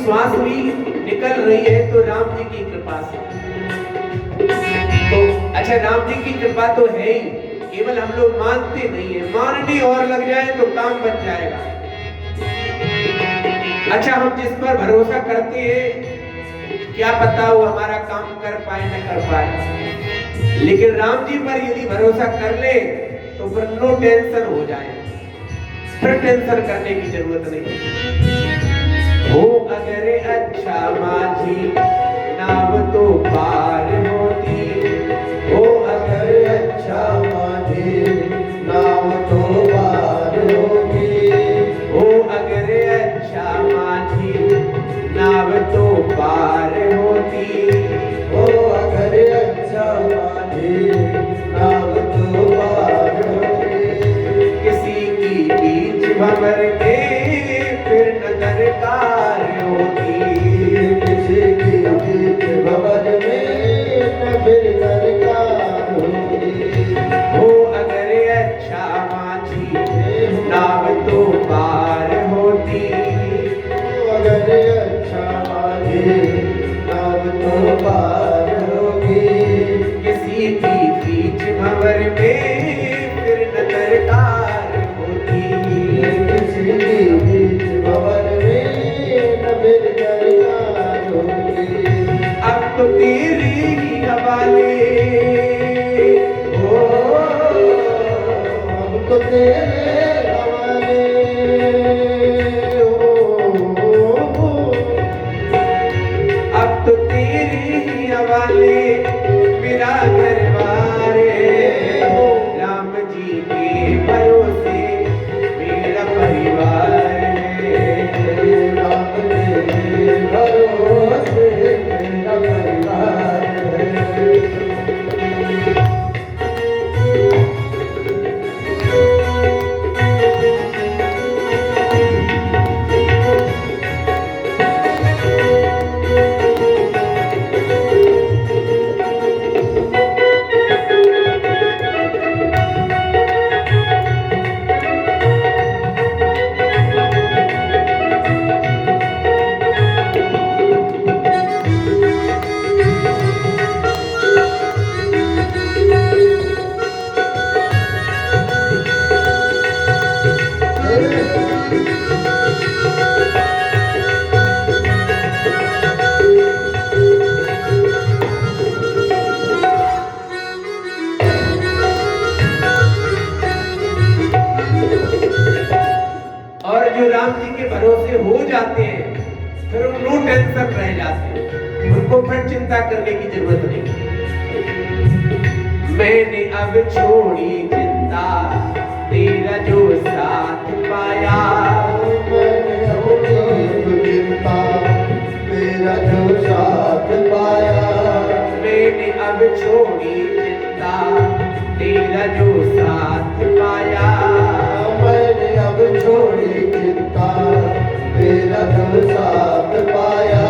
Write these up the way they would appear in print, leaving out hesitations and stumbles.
श्वास भी निकल रही है तो राम जी की कृपा से। तो अच्छा, राम जी की कृपा तो है ही, केवल हम लोग मानते नहीं है। मानने और लग जाए तो काम बन जाएगा। अच्छा, हम जिस पर भरोसा करते हैं क्या पता वो हमारा काम कर पाए न कर पाए, लेकिन राम जी पर यदि भरोसा कर ले तो फिर नो टेंशन हो जाए, फिर टेंशन करने की जरूरत नहीं। हो अगर अच्छा माझी नाव तो पार होती, हो अगर अच्छा माझी नाव तो पार होगी। हो अगर अच्छा माझी नाव तो पार होती। हो अगर अच्छा माझी नाव तो पार होगी। किसी की बीच भंवर में फिर न दरकार होती। किसी की बीच भंवर में न फिर दरकार होगी। हो अगर अच्छा माझी नाव तो पार होती। हो अगर अच्छा माझी नाव तो पार होगी। किसी की बीच भंवर में फिर न दरकार होती। किसी की बीच भंवर में न फिर दरकार होगी। अब तो तेरे ही हवाले हो, अब तो तेरे हवाले हो। अब तो तेरे ही हवाले मेरा घरबार है। राम जी के भरोसे मेरा परिवार है। राम तेरे भरोसे मेरा परिवार है। और जो राम जी के भरोसे हो जाते हैं फिर वो नो टेंशन रह जाते हैं, उनको फिर चिंता करने की जरूरत नहीं। मैंने अब छोड़ी चिंता तेरा जो साथ पाया। मैंने अपनी चिंता तेरा जो साथ पाया। मैंने अब छोड़ी चिंता तेरा जो साथ पाया। मैंने अब छोड़ी चिंता तेरा जो साथ पाया।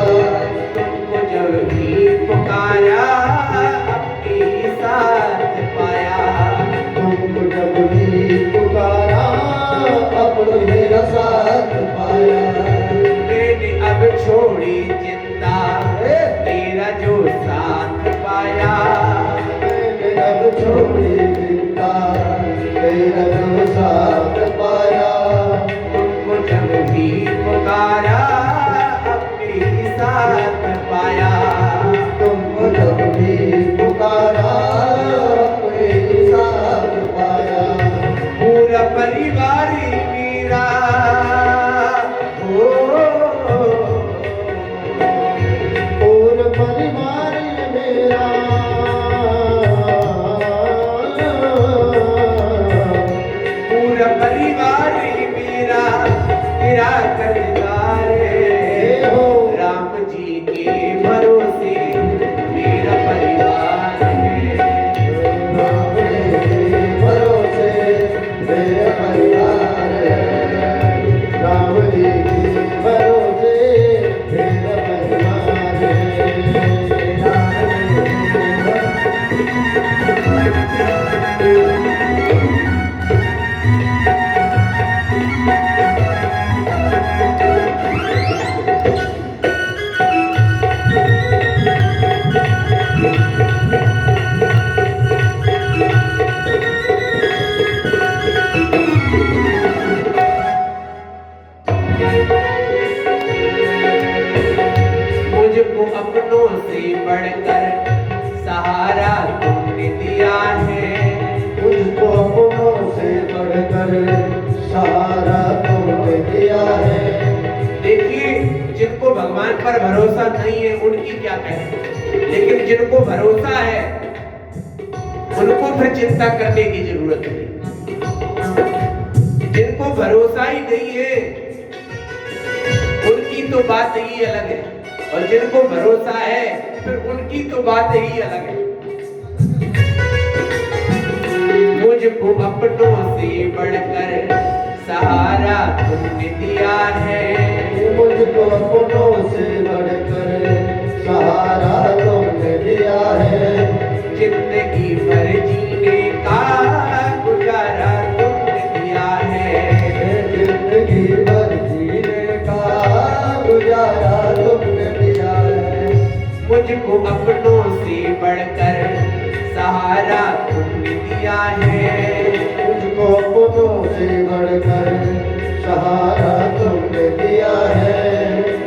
तुमको जब भी पुकारा अपने ही साथ पाया। तुमको जब भी पुकारा अपने ही साथ पाया। मैंने अब छोड़ी चिंता तेरा जो साथ पाया। मैंने अब छोड़ी चिंता तेरा जो साथ पाया। तुमको जब भी पुकारा अपने ही साथ पाया। तुमको जब भी पुकारा अपने ही साथ पाया। पूरा परिवार मेरा हो, मुझको अपनों से बढ़कर सहारा तुमने दिया है। मुझको अपनों से बढ़कर सहारा तुमने दिया है। देखिए, जिनको भगवान पर भरोसा नहीं है उनकी क्या कहें, लेकिन जिनको भरोसा है उनको फिर चिंता करने की जरूरत नहीं। जिनको भरोसा ही नहीं है उनकी तो बात ही अलग है, और जिनको भरोसा है फिर उनकी तो बात ही अलग है। मुझको अपनों से बढ़कर सहारा तुमने दिया है। मुझको अपनों से बढ़कर सहारा तुमने दिया है। जिंदगी भर जीने का गुजारा तुमने दिया है। जिंदगी भर जीने का गुजारा तुमने दिया है। मुझको अपनों से बढ़कर सहारा तुमने दिया है। मुझको अपनों से बढ़कर सहारा तुमने दिया है।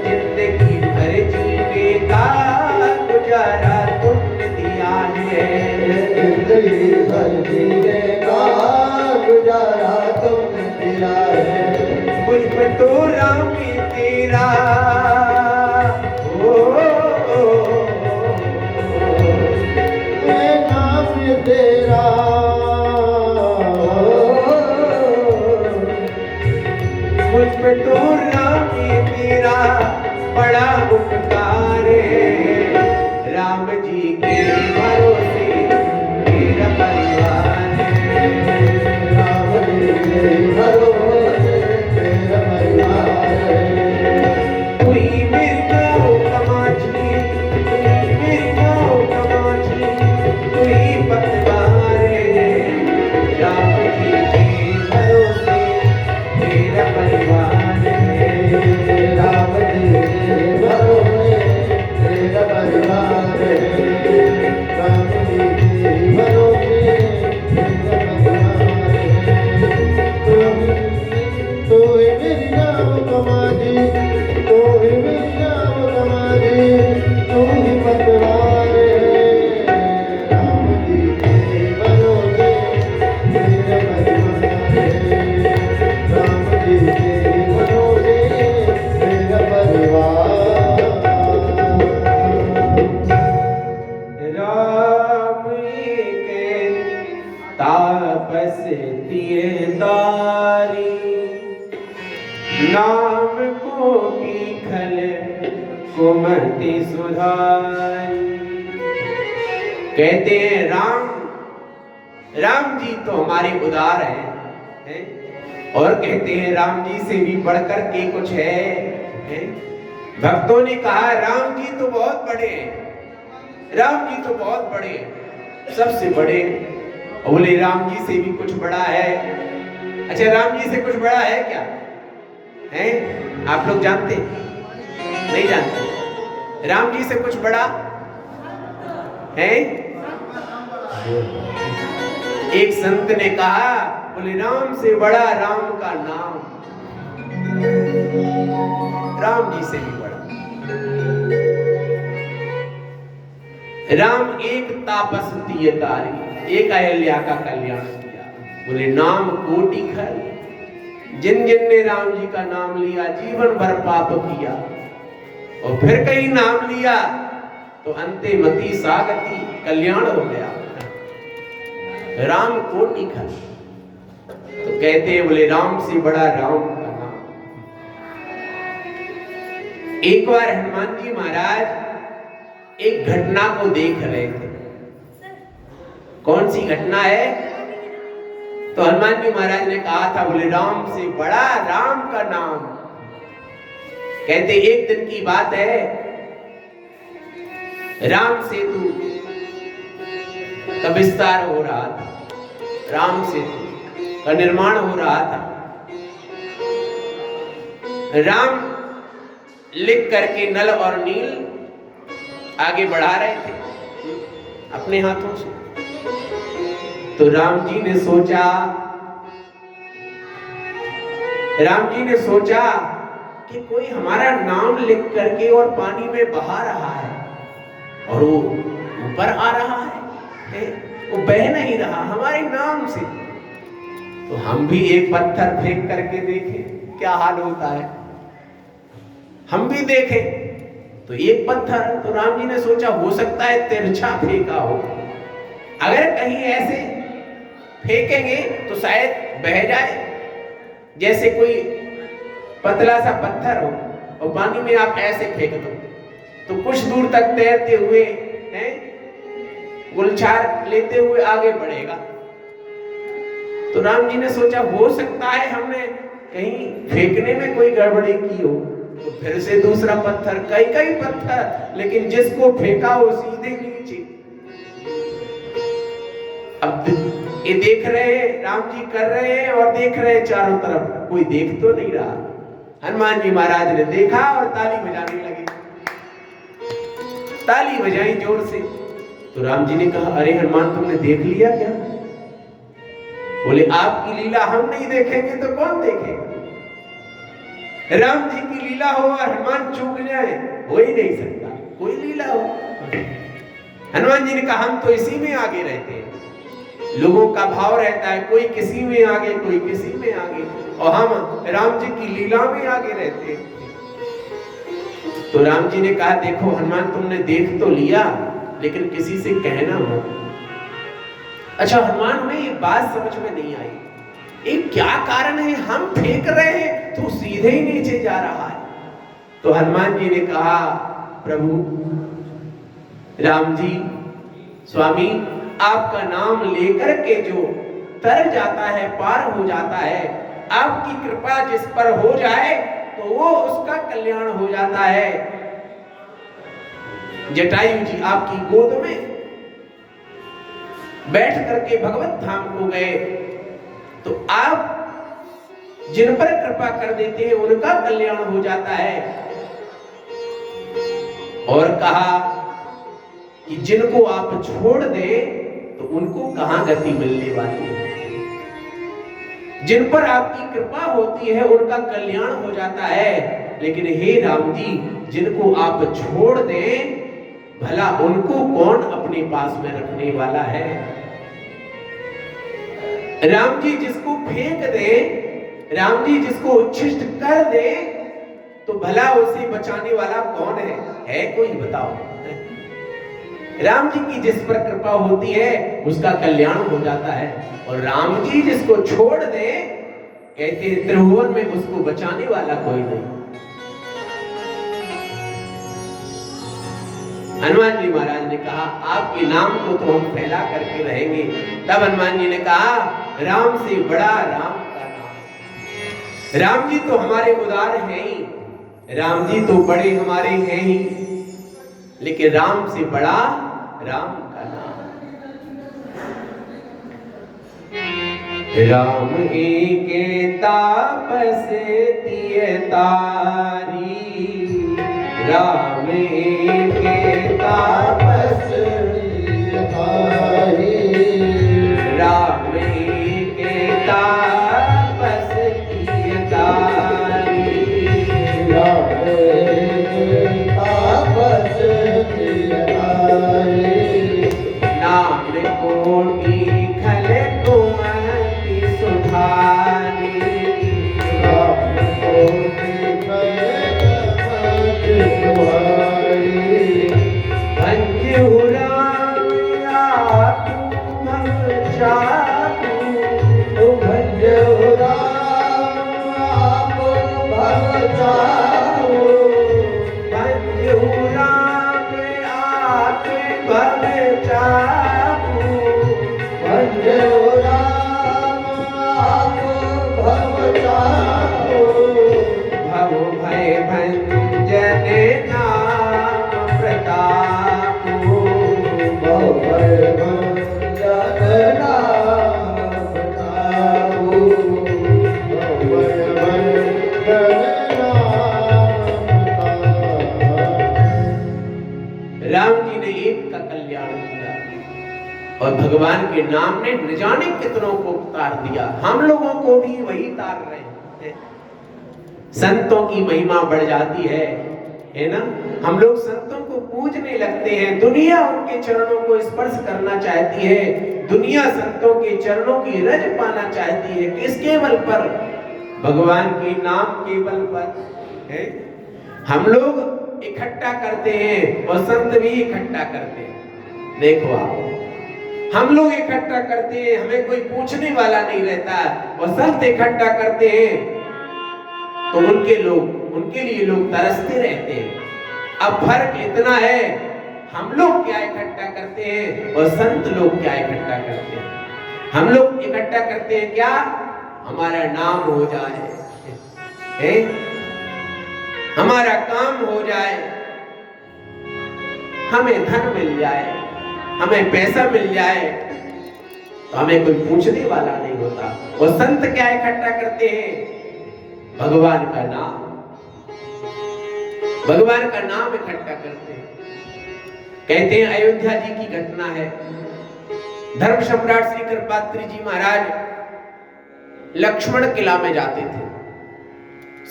जिंदगी भर जीने का गुजारा तुमने दिया है। जिंदगी भर जीने का गुजारा तुमने दिया है। मुझ पे तो राम तेरा मैं नाम तेरा मुझ पे तो राम तेरा बड़ा उपकार है। राम जी के भरोसे मेरा परिवार है। राम जी के भरोसे मेरा परिवार है। कोई मेरी गाँव कमाची, कोई मेरी गाँव कमाची, कोई पतवार है। राम जी के भरोसे मेरा परिवार है। राम जी के भरोसे मेरा परिवार है। राम जी के भरोसे मेरा परिवार है। तू ही मेरी नाव कमादी, तू ही मेरी नाव कमादी, तू ही पतवार है। राम जी के भरोसे मेरा परिवार है। राम जी के भरोसे मेरा परिवार। राम के तापस दिए दारी, नाम को खल कुमति सुधारी। कहते हैं राम जी तो हमारे उदार हैं? और कहते हैं राम जी से भी बढ़कर के कुछ है? भक्तों ने कहा राम जी तो बहुत बड़े हैं, राम जी तो बहुत बड़े हैं, सबसे बड़े। बोले राम जी से भी कुछ बड़ा है। अच्छा, राम जी से कुछ बड़ा है क्या है? आप लोग जानते नहीं जानते? राम जी से कुछ बड़ा है? एक संत ने कहा, बोले राम से बड़ा राम का नाम। राम जी से भी बड़ा राम एक तापस दिए तारी, एक अहल्या का कल्याण किया। बोले नाम कोटि खल, जिन जिन ने राम जी का नाम लिया जीवन भर पाप किया, और फिर कहीं नाम लिया तो अंते मति सागति, कल्याण हो गया। राम कोटि खल, तो कहते हैं बोले राम से बड़ा राम का नाम। एक बार हनुमान जी महाराज एक घटना को देख रहे थे। कौन सी घटना है? तो हनुमान जी महाराज ने कहा था, बोले राम से बड़ा राम का नाम। कहते एक दिन की बात है, राम सेतु का विस्तार हो रहा था, राम सेतु का निर्माण हो रहा था। राम लिख करके नल और नील आगे बढ़ा रहे थे अपने हाथों से। तो राम जी ने सोचा कि कोई हमारा नाम लिख करके और पानी में बहा रहा है और वो ऊपर आ रहा है, वो बह नहीं रहा हमारे नाम से। तो हम भी एक पत्थर फेंक करके देखें क्या हाल होता है, हम भी देखें। तो एक पत्थर, तो राम जी ने सोचा हो सकता है तिरछा फेंका हो, अगर कहीं ऐसे फेंकेंगे तो शायद बह जाए। जैसे कोई पतला सा पत्थर हो और पानी में आप ऐसे फेंक दो तो कुछ दूर तक तैरते हुए हैं, गुलछार लेते हुए आगे बढ़ेगा। तो राम जी ने सोचा हो सकता है हमने कहीं फेंकने में कोई गड़बड़ी की हो, तो फिर से दूसरा पत्थर, कई कई पत्थर, लेकिन जिसको फेंका वो सीधे नीचे। अब ये देख रहे हैं, राम जी कर रहे हैं और देख रहे हैं चारों तरफ, कोई देख तो नहीं रहा। हनुमान जी महाराज ने देखा और ताली बजाने लगे, ताली बजाई जोर से। तो राम जी ने कहा अरे हनुमान तुमने देख लिया क्या? बोले आपकी लीला हम नहीं देखेंगे तो कौन देखेगा? राम जी की लीला हो और हनुमान चूक जाए, हो ही नहीं सकता कोई लीला हो। हनुमान जी ने कहा हम तो इसी में आगे रहते हैं, लोगों का भाव रहता है कोई किसी में आगे कोई किसी में आगे, और हम राम जी की लीला में आगे रहते हैं। तो राम जी ने कहा देखो हनुमान तुमने देख तो लिया लेकिन किसी से कहना हो। अच्छा हनुमान में ये बात समझ में नहीं आई, एक क्या कारण है, हम फेंक रहे हैं तो सीधे ही नीचे जा रहा है। तो हनुमान जी ने कहा प्रभु राम जी स्वामी आपका नाम लेकर के जो तर जाता है, पार हो जाता है, आपकी कृपा जिस पर हो जाए तो वो उसका कल्याण हो जाता है। जटायु जी आपकी गोद में बैठ करके भगवत धाम को गए, तो आप जिन पर कृपा कर देते हैं उनका कल्याण हो जाता है। और कहा कि जिनको आप छोड़ दे तो उनको कहां गति मिलने वाली है, जिन पर आपकी कृपा होती है उनका कल्याण हो जाता है। लेकिन हे राम जी जिनको आप छोड़ दें भला उनको कौन अपने पास में रखने वाला है? राम जी जिसको फेंक दे, राम जी जिसको उच्छिष्ट कर दे तो भला उसे बचाने वाला कौन है कोई बताओ? राम जी की जिस पर कृपा होती है उसका कल्याण हो जाता है, और राम जी जिसको छोड़ दे कहते हैं त्रिभुवन में उसको बचाने वाला कोई नहीं। हनुमान जी महाराज ने कहा आपके नाम को तो हम फैला करके रहेंगे। तब हनुमान जी ने कहा राम से बड़ा राम का नाम। राम जी तो हमारे उदार हैं ही, राम जी तो बड़े हमारे हैं ही, लेकिन राम से बड़ा राम का नाम। राम एके तापस तिय तारी, राम एके तापस तिय तारी, राम एके तापस तिय तारी, राम एके तापस तिय तारी, नाम कोटि खल कुमति सुधारी, राम कोटि भंजहु राम आपु भव चापु, भंजहु राम आपु भव चापु, भंजहु राम आपु भव चापु, भंजहु राम आपु भव चापु, भव भय भंजन नाम प्रतापु, भव भय भंजन नाम प्रतापु, भव भय भंजन नाम प्रतापु। राम जी ने एक का कल्याण किया और भगवान के नाम ने न जाने कितनों को उतार दिया, हम लोगों को भी वही तार रहे हैं। संतों की महिमा बढ़ जाती है ना। हम लोग संतों को पूजने लगते हैं, दुनिया उनके चरणों को स्पर्श करना चाहती है, दुनिया संतों के चरणों की रज पाना चाहती है। किसके बल पर? भगवान के नाम के बल पर है। हम लोग इकट्ठा करते हैं और संत भी इकट्ठा करते हैं। देखो आप, हम लोग इकट्ठा करते हैं, हमें कोई पूछने वाला नहीं रहता, और संत इकट्ठा करते हैं तो उनके लिए लोग तरसते रहते हैं। अब फर्क इतना है, हम लोग क्या इकट्ठा करते हैं और संत लोग क्या इकट्ठा करते हैं। हम लोग इकट्ठा करते हैं क्या? हमारा नाम हो जाए, हमारा काम हो जाए, हमें धन मिल जाए, हमें पैसा मिल जाए, तो हमें कोई पूछने वाला नहीं होता। और संत क्या इकट्ठा करते हैं? भगवान का नाम, भगवान का नाम इकट्ठा करते हैं। कहते हैं अयोध्या जी की घटना है, धर्म सम्राट श्री कृपात्री जी महाराज लक्ष्मण किला में जाते थे।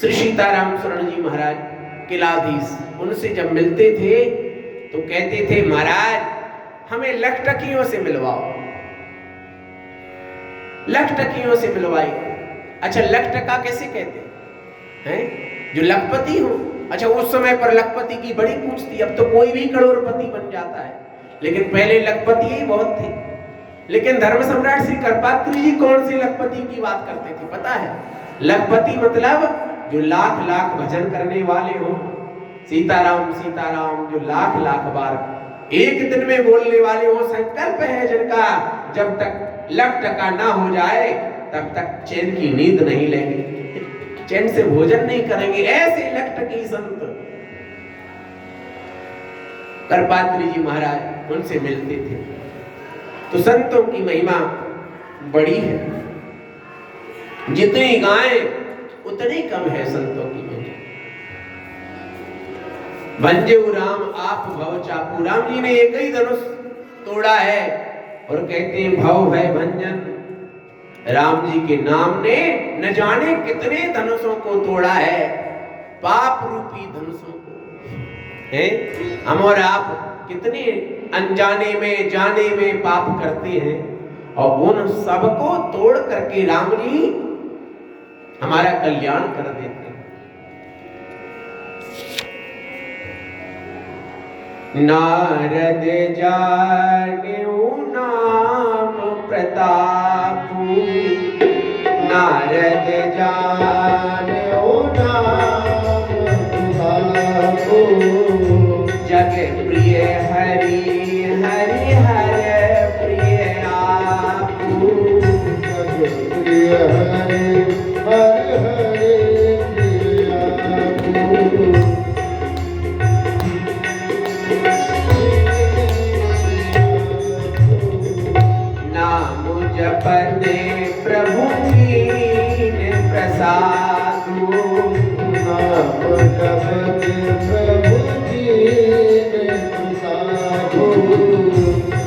श्री सीताराम शरण जी महाराज किलाधीश, उनसे जब मिलते थे तो कहते थे महाराज हमें लखटकियों से मिलवाओ, लखटकियों से मिलवाई। अच्छा, लखटका कैसे कहते हैं? जो लखपति हो। अच्छा, उस समय पर लखपति की बड़ी पूछ थी, अब तो कोई भी करोड़पति बन जाता है, लेकिन पहले लखपति ही बहुत थे। लेकिन धर्म सम्राट श्री कृपात्री जी कौन से लखपति की बात करते थे पता है? लखपति मतलब जो लाख लाख भजन करने वाले हो, सीताराम सीताराम जो लाख लाख बार एक दिन में बोलने वाले हो। संकल्प है जिनका जब तक लखटका ना हो जाए तब तक चैन की नींद नहीं लेंगे, चैन से भोजन नहीं करेंगे। ऐसे लखटकी संत कृपात्री जी महाराज उनसे मिलते थे। तो संतों की महिमा बड़ी है, जितनी गाएं उतनी कम है संतों की महिमा। भंजेउ राम आप भव चापू, राम जी ने एक ही धनुष तोड़ा है और कहते हैं भव है भंजन। राम जी के नाम ने न जाने कितने धनुषों को तोड़ा है, पाप रूपी धनुषों को है। हम और आप कितने अनजाने में जाने में पाप करते हैं, और उन सबको तोड़ करके राम जी हमारा कल्याण कर देते हैं। नारद जानेऊ नाम प्रतापु, नारद जानेऊ नाम प्रतापु, जग प्रिय हरि हरि हर प्रिय आपू, जग प्रिय हरि हरि हरि प्रिय आपू। नाम जपते प्रभु कीन प्रसादु, नाम जपते प्रभु कीन प्रसादु,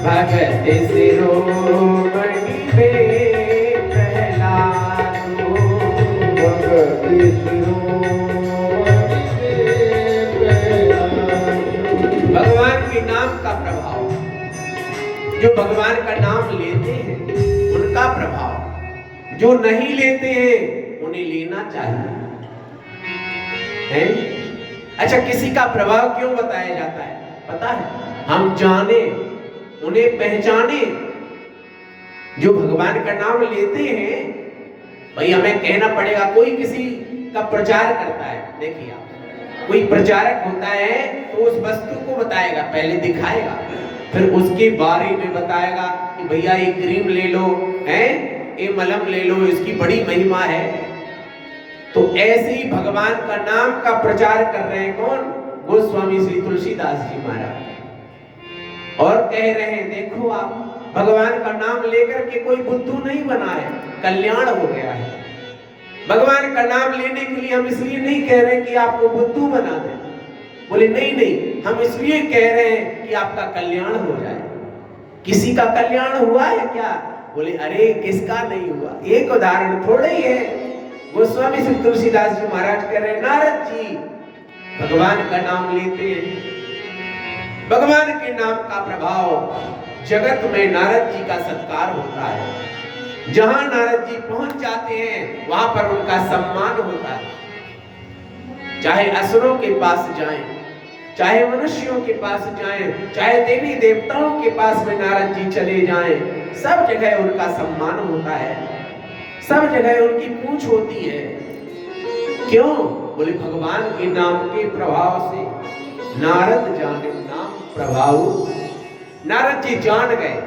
भगत शिरोमणि में प्रहलादु, भगत शिरोमणि में प्रहलादु। भगवान के नाम का प्रभाव, जो भगवान का नाम लेते हैं उनका प्रभाव, जो नहीं लेते हैं उन्हें लेना चाहिए है? अच्छा, किसी का प्रभाव क्यों बताया जाता है पता है? हम जाने, उन्हें पहचाने। जो भगवान का नाम लेते हैं, भाई हमें कहना पड़ेगा। कोई किसी का प्रचार करता है, देखिए आप, कोई प्रचारक होता है तो उस वस्तु को बताएगा, पहले दिखाएगा, फिर उसके बारे में बताएगा कि भैया ये क्रीम ले लो, ये मलहम ले लो, इसकी बड़ी महिमा है। तो ऐसे ही भगवान का नाम का प्रचार कर रहे हैं कौन? गोस्वामी श्री तुलसीदास जी महाराज, और कह रहे हैं देखो आप, भगवान का नाम लेकर के कोई बुद्धू नहीं बना है, कल्याण हो गया है। भगवान का नाम लेने के लिए हम इसलिए नहीं कह रहे कि आपको बुद्धू बना दें, बोले नहीं नहीं, हम इसलिए कह रहे हैं कि आपका कल्याण हो जाए। किसी का कल्याण हुआ है क्या? बोले अरे किसका नहीं हुआ। एक उदाहरण थोड़े ही है, गोस्वामी श्री तुलसीदास जी महाराज कह रहे नारद जी भगवान का नाम लेते हैं, भगवान के नाम का प्रभाव जगत में नारद जी का सत्कार होता है। जहां नारद जी पहुंच जाते हैं वहां पर उनका सम्मान होता है। चाहे असुरों के पास जाएं, चाहे मनुष्यों के पास जाएं, चाहे देवी देवताओं के पास में नारद जी चले जाएं, सब जगह उनका सम्मान होता है, सब जगह उनकी पूछ होती है। क्यों? बोले भगवान के नाम के प्रभाव से। नारद जाने नाम प्रभाव, नारद जी जान गए,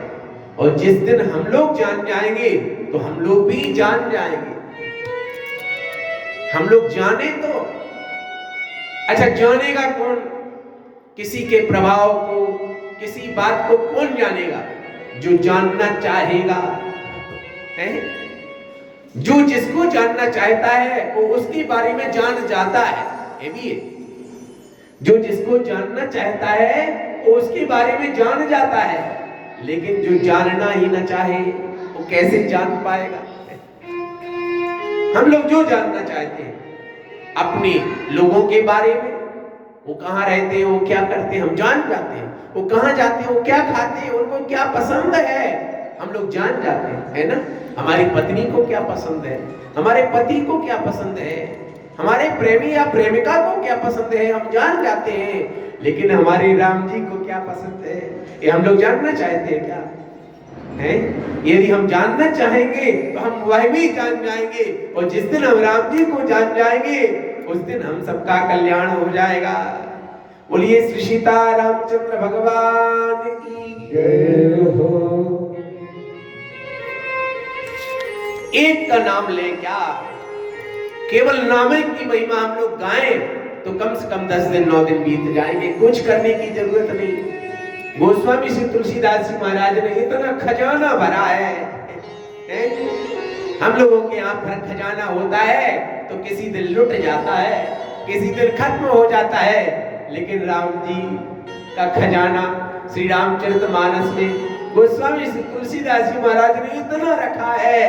और जिस दिन हम लोग जान जाएंगे तो हम लोग भी जान जाएंगे। हम लोग जाने तो अच्छा, जानेगा कौन? किसी के प्रभाव को, किसी बात को कौन जानेगा? जो जानना चाहेगा है? जो जिसको जानना चाहता है वो उसके बारे में जान जाता है। ये भी है, जो जिसको जानना चाहता है वो उसके बारे में जान जाता है, लेकिन जो जानना ही ना चाहे वो कैसे जान पाएगा? हम लोग जो जानना चाहते हैं अपने लोगों के बारे में, वो कहाँ रहते हैं, वो क्या करते हैं, हम जान जाते हैं। वो कहाँ जाते हैं, वो क्या खाते हैं, उनको क्या पसंद है, हम लोग जान जाते हैं, है ना? हमारी पत्नी को क्या पसंद है, हमारे पति को क्या पसंद है, हमारे प्रेमी या प्रेमिका को क्या पसंद है, हम जान जाते हैं। लेकिन हमारे राम जी को क्या पसंद है, ये हम लोग जानना चाहते हैं क्या? है? यदि हम जानना चाहेंगे तो हम वह भी जान जाएंगे, और जिस दिन हम राम जी को जान जाएंगे उस दिन हम सबका कल्याण हो जाएगा। बोलिए श्री सीता रामचंद्र भगवान की जय हो। एक का नाम ले क्या, केवल नाम की महिमा हम लोग गाएं तो कम से कम 10 दिन 9 दिन बीत जाएंगे, कुछ करने की जरूरत नहीं। गोस्वामी श्री तुलसीदास जी महाराज ने इतना खजाना भरा है? हम लोगों के यहाँ पर खजाना होता है तो किसी दिन लुट जाता है, किसी दिन खत्म हो जाता है, लेकिन राम जी का खजाना श्री रामचरितमानस में गोस्वामी श्री तुलसीदास जी महाराज ने इतना रखा है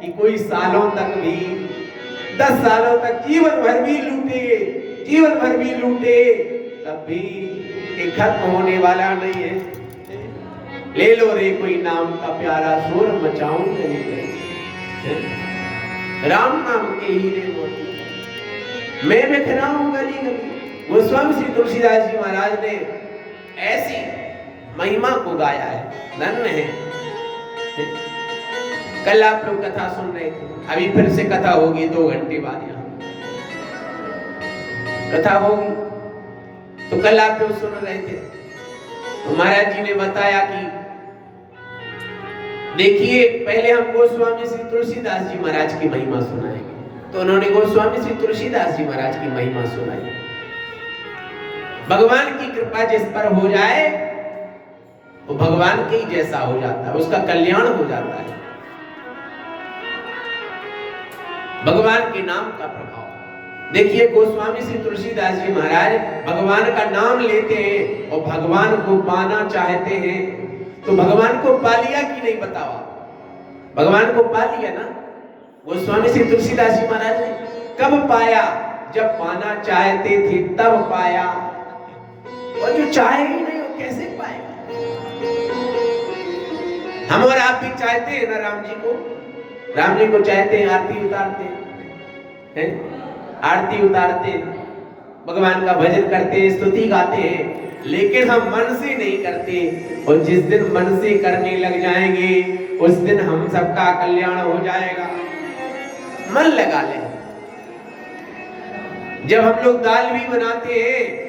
कि कोई सालों तक भी, 10 सालों तक, जीवन भर भी लूटे, जीवन भर भी लूटे, तब भी ये खत्म होने वाला नहीं है। ले लो रे कोई नाम का प्यारा, शोर मचाऊं गली गली, राम नाम के हीरे मोती मैं बिखराऊं गली गली। गोस्वामी श्री तुलसीदास जी महाराज ने ऐसी महिमा को गाया है, धन्य है। कल आप लोग कथा सुन रहे थे, अभी फिर से कथा होगी 2 घंटे बाद, यहाँ कथा होगी। तो कल आप लोग सुन रहे थे तो महाराज जी ने बताया कि देखिए, पहले हम गोस्वामी श्री तुलसीदास जी महाराज की महिमा सुनाएंगे। तो उन्होंने गोस्वामी श्री तुलसीदास जी महाराज की महिमा सुनाई। भगवान की कृपा जिस पर हो जाए वो भगवान के ही जैसा हो जाता है, उसका कल्याण हो जाता है। भगवान के नाम का प्रभाव देखिए, गोस्वामी श्री तुलसीदास जी महाराज भगवान का नाम लेते हैं और भगवान को पाना चाहते हैं। तो भगवान को पा लिया कि नहीं बताओ? भगवान को पा लिया ना। गोस्वामी श्री तुलसीदास जी महाराज ने कब पाया? जब पाना चाहते थे तब पाया, और जो चाहे ही नहीं वो कैसे पाएगा? हम और आप भी चाहते हैं ना राम जी को, राम जी को चाहते हैं, आरती उतारते हैं, आरती उतारते, भगवान का भजन करते, स्तुति गाते हैं, लेकिन हम मन से नहीं करते। और जिस दिन मन से करने लग जाएंगे उस दिन हम सबका कल्याण हो जाएगा। मन लगा ले। जब हम लोग दाल भी बनाते हैं